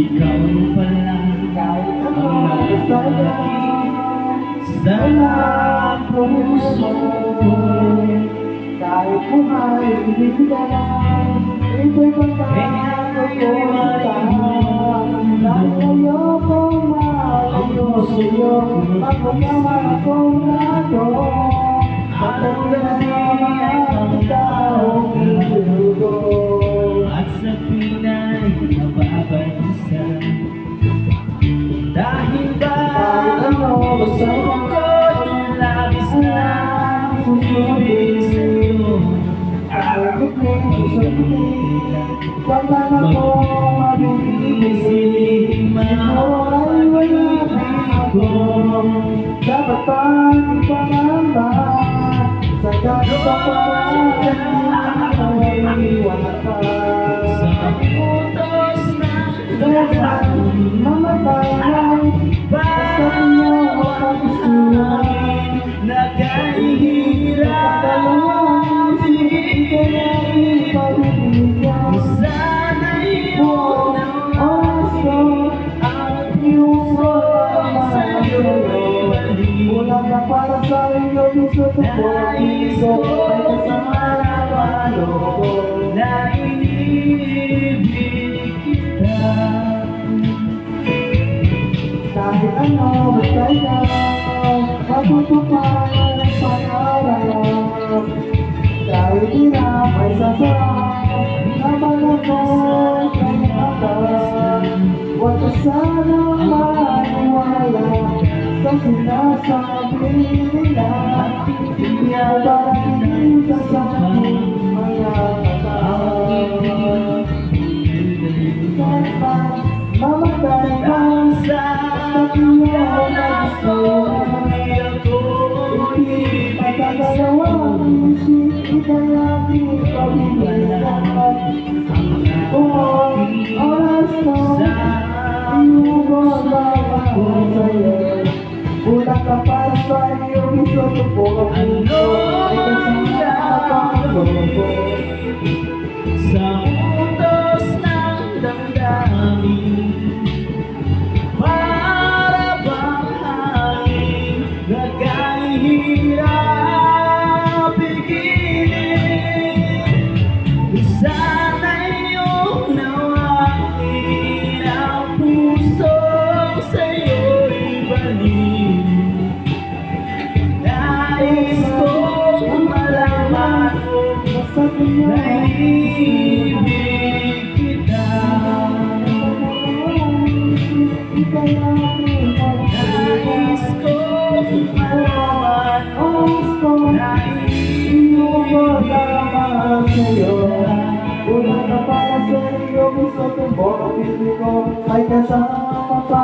Ikaw pala ang nagpapalaki sa puso ko. Kahit buhay, ibigay, ito'y pagkakaroon ko dahil ayokong malayo sa'yo, magpagkama akong nato, pagkakalaman ang taong ilugo. At sa Pinay nababansa, dahil ba gusto ko labis na ibig sa'yo. Magbibigay mapag-ibig ko. Dapat pang ipangamba sa kataparan ay iwan pa. Sa utos ng Dapat mamatay basta pinawag amin nagahihirap. Sana'y unawain ang puso sa'yo ibalik. Wala ka para sa iyo, gusto ko po Nais ko malaman na inibig kita. kahit ano, basta ikaw matutupad ang pangarap. Dahil hirap ay sasarap naman ako kay atas. Huwag ka sanang maniwala sa sinasabi nila. Hindi ba hindi ka sa aking mga mata. Kahit pa mamatay ka Sa iyong gusto, hindi pagkakawang isip ikaya di pag-ibigyan. Kung oras na iubos lang ako sa'yo, una ka para sa iyo, gusto ko po ay kasama ko. sa utos ng damdamin, para bang hangin nagkahirap pigilin. Sana'y unawain ang puso sa'yo'y balik. Nais kong malaman Basta na ibig kita. Nais kong malaman na ay kasama pa